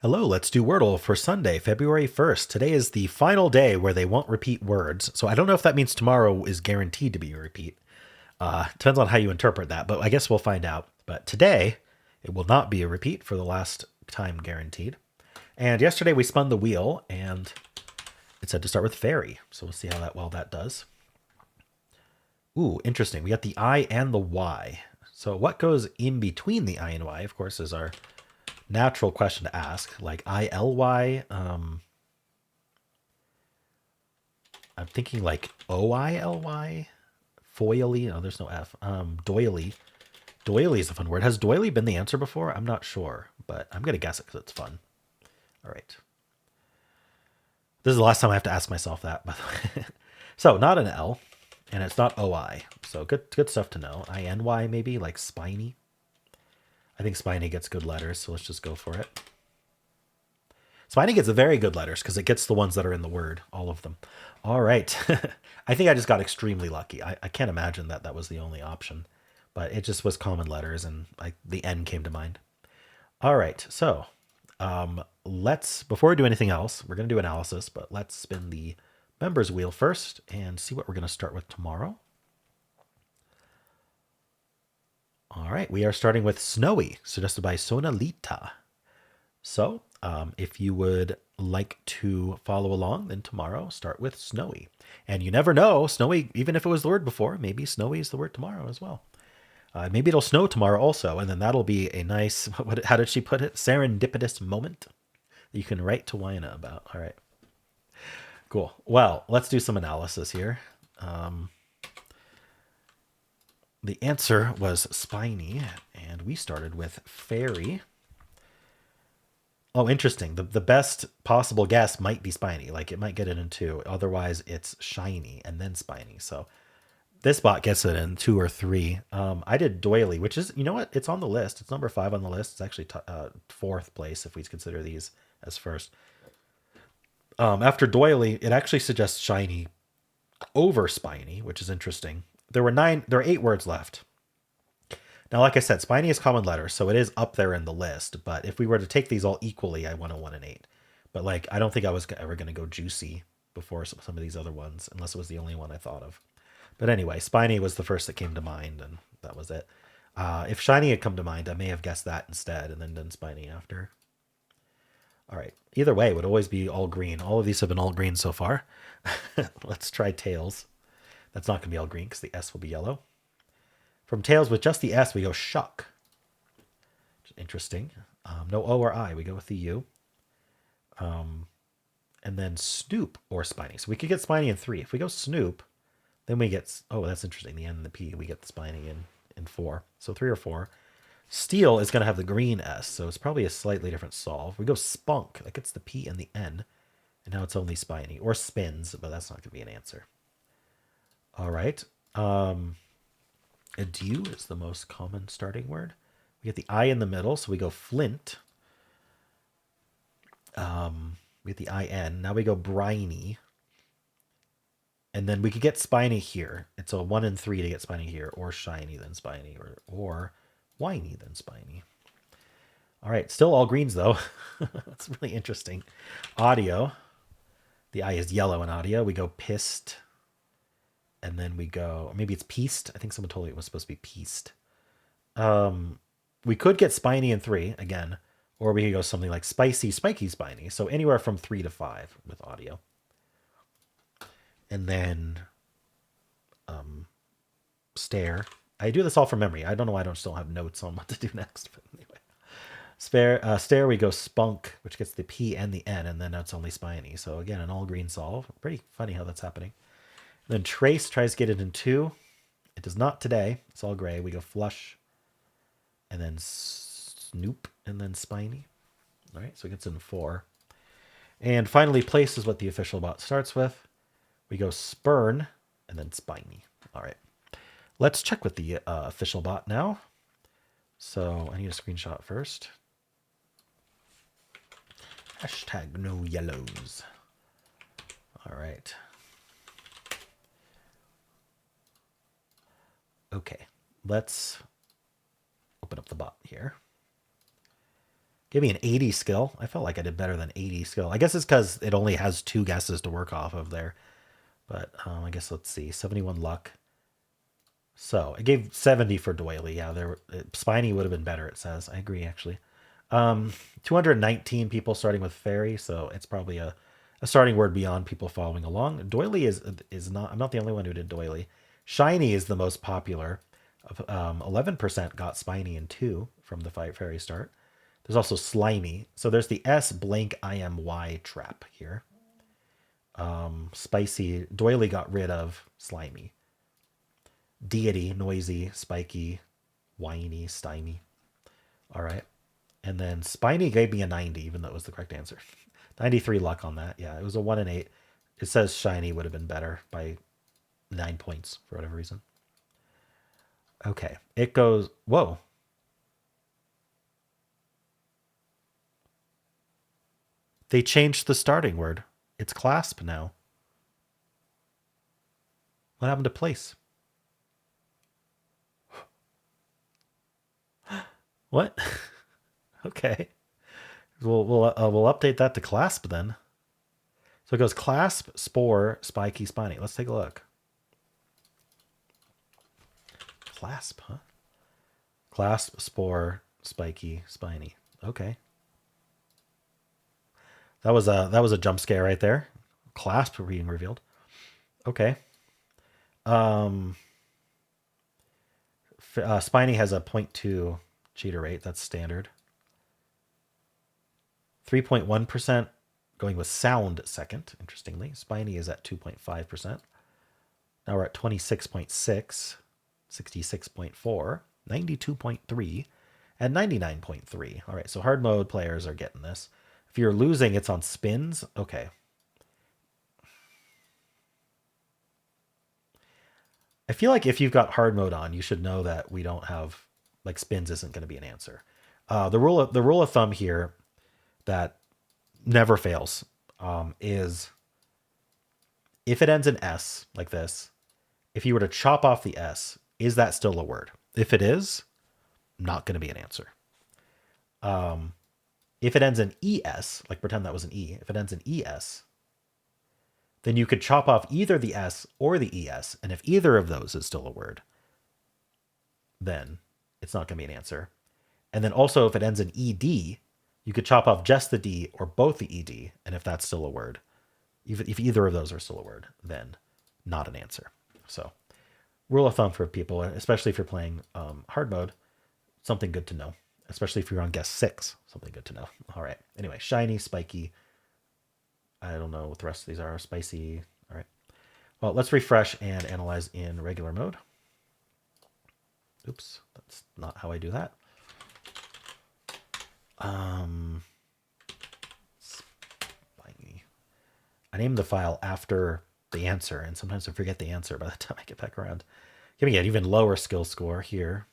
Hello, let's do Wordle for Sunday, February 1st. Today is the final day where they won't repeat words. So I don't know if that means tomorrow is guaranteed to be a repeat. Depends on how you interpret that, but I guess we'll find out. But today, it will not be a repeat for the last time guaranteed. And yesterday we spun the wheel and it said to start with fairy. So we'll see how that does. Ooh, interesting. We got the I and the Y. So what goes in between the I and Y, of course, is our natural question to ask, like ILY. I'm thinking like OILY, foily. No, there's no F. Doily. Doily is a fun word. Has doily been the answer before? I'm not sure, but I'm gonna guess it because it's fun. All right. This is the last time I have to ask myself that, by the way. So not an L, and it's not OI. So good stuff to know. INY maybe, like spiny. I think spiny gets good letters, so let's just go for it. Spiny gets very good letters because it gets the ones that are in the word, all of them. All right. I think I just got extremely lucky. I can't imagine that was the only option, but it just was common letters and the N came to mind. All right. So before we do anything else, we're going to do analysis, but let's spin the members wheel first and see what we're going to start with tomorrow. All right. We are starting with Snowy, suggested by Sonalita. So if you would like to follow along, then tomorrow start with snowy. And you never know, snowy, even if it was the word before, maybe snowy is the word tomorrow as well. Maybe it'll snow tomorrow also, and then that'll be a nice, how did she put it? Serendipitous moment that you can write to Wina about. All right, cool. Well, let's do some analysis here. The answer was spiny, and we started with fairy. Oh, interesting. The best possible guess might be spiny. Like it might get it in two. Otherwise, it's shiny and then spiny. So this bot gets it in two or three. I did doily, which is, you know what? It's on the list. It's number 5 on the list. It's actually fourth place if we consider these as first. After doily, it actually suggests shiny over spiny, which is interesting. There are 8 words left. Now, like I said, spiny is common letter, so it is up there in the list. But if we were to take these all equally, I want a 1 and 8. But like, I don't think I was ever going to go juicy before some of these other ones, unless it was the only one I thought of. But anyway, spiny was the first that came to mind, and that was it. If shiny had come to mind, I may have guessed that instead, and then done spiny after. All right. Either way, it would always be all green. All of these have been all green so far. Let's try tails. That's not going to be all green because the S will be yellow. From tails with just the S, we go shuck. Interesting. No O or I. We go with the U. And then snoop or spiny. So we could get spiny in 3. If we go snoop, then we get, oh, that's interesting. The N and the P, we get the spiny in 4. So 3 or 4. Steel is going to have the green S, so it's probably a slightly different solve. We go spunk. That gets the P and the N. And now it's only spiny. Or spins, but that's not going to be an answer. All right. Adieu is the most common starting word. We get the I in the middle, so we go flint. We get the IN. Now we go briny. And then we could get spiny here. It's a 1 and 3 to get spiny here, or shiny then spiny, or whiny then spiny. All right, still all greens though. That's really interesting. Audio. The I is yellow in audio. We go pissed. And then we go, maybe it's pieced. I think someone told me it was supposed to be pieced. We could get spiny in 3 again, or we could go something like spicy, spiky, spiny. So anywhere from 3 to 5 with audio. And then stare. I do this all from memory. I don't know why I don't still have notes on what to do next. But anyway, stare. We go spunk, which gets the P and the N, and then it's only spiny. So again, an all green solve. Pretty funny how that's happening. And then trace tries to get it in 2. It does not today. It's all gray. We go flush, and then snoop, and then spiny. All right, so it gets in 4. And finally, place is what the official bot starts with. We go spurn, and then spiny. All right. Let's check with the official bot now. So I need a screenshot first. Hashtag no yellows. All right. Okay, let's open up the bot here. Give me an 80 skill. I felt like I did better than 80 skill. I guess it's because it only has 2 guesses to work off of there. But I guess let's see. 71 luck. So it gave 70 for doily. Yeah, spiny would have been better, it says. I agree, actually. 219 people starting with fairy, so it's probably a starting word beyond people following along. Doily is not. I'm not the only one who did doily. Shiny is the most popular. 11% got spiny and 2 from the fairy start. There's also slimy. So there's the S blank IMY trap here. Spicy. Doily got rid of slimy. Deity, noisy, spiky, whiny, stymie. All right. And then spiny gave me a 90, even though it was the correct answer. 93 luck on that. Yeah, it was a 1 and 8. It says shiny would have been better by 9 points for whatever reason. Okay. It goes, whoa. They changed the starting word. It's clasp now. What happened to place? What? Okay. We'll update that to clasp then. So it goes clasp, spore, spiky, spiny. Let's take a look. Clasp, huh? Clasp, spore, spiky, spiny. Okay. That was a jump scare right there. Clasp being revealed. Okay. Spiny has a 0.2 cheater rate. That's standard. 3.1% going with sound second, interestingly. Spiny is at 2.5%. Now we're at 26.6, 66.4, 92.3, and 99.3. All right, so hard mode players are getting this. If you're losing, it's on spins. Okay. I feel like if you've got hard mode on, you should know that we don't have, like, spins isn't going to be an answer. The rule of thumb here that never fails is if it ends in S like this, if you were to chop off the S, is that still a word? If it is, not going to be an answer. If it ends in ES, like pretend that was an E, if it ends in ES, then you could chop off either the S or the ES, and if either of those is still a word, then it's not going to be an answer. And then also if it ends in ED, you could chop off just the D or both the ED, and if that's still a word, if either of those are still a word, then not an answer. So rule of thumb for people, especially if you're playing hard mode, something good to know, especially if you're on guess 6, something good to know. All right. Anyway, shiny, spiky. I don't know what the rest of these are. Spicy. All right. Well, let's refresh and analyze in regular mode. Oops, that's not how I do that. Spiny. I named the file after the answer, and sometimes I forget the answer by the time I get back around. Give me an even lower skill score here.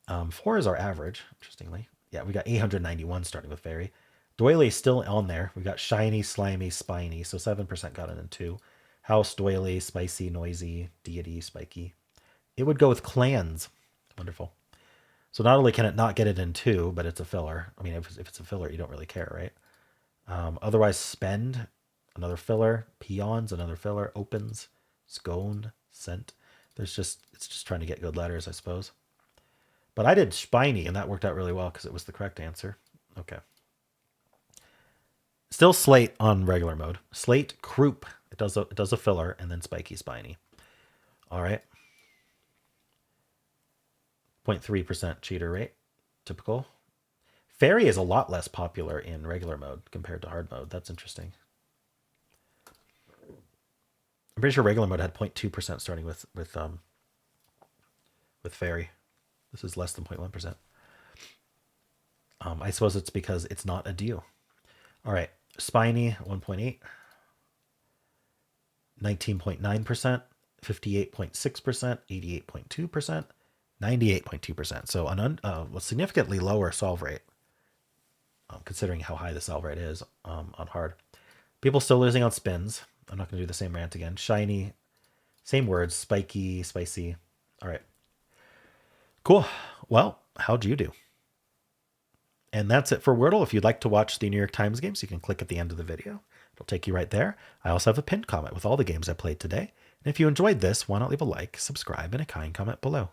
4 is our average, interestingly. Yeah, we got 891 starting with fairy. Doily still on there. We got shiny, slimy, spiny, so 7% got it in 2. House, doily, spicy, noisy, deity, spiky. It would go with clans. Wonderful. So not only can it not get it in 2, but it's a filler. I mean, if it's a filler, you don't really care, right? Otherwise, spend, another filler. Peons, another filler. Opens, scone, scent. It's just trying to get good letters, I suppose. But I did spiny, and that worked out really well because it was the correct answer. Okay. Still slate on regular mode. Slate, croup. It does a filler, and then spiky, spiny. All right. 0.3% cheater rate. Typical. Fairy is a lot less popular in regular mode compared to hard mode. That's interesting. I'm pretty sure regular mode had 0.2% starting with fairy. This is less than 0.1%. I suppose it's because it's not a deal. All right. Spiny, 1.8. 19.9%. 58.6%. 88.2%. 98.2%. So a significantly lower solve rate, considering how high the solve rate is on hard. People still losing on spins. I'm not going to do the same rant again. Shiny, same words. Spiky, spicy. All right. Cool. Well, how'd you do? And that's it for Wordle. If you'd like to watch the New York Times games, you can click at the end of the video. It'll take you right there. I also have a pinned comment with all the games I played today. And if you enjoyed this, why not leave a like, subscribe, and a kind comment below.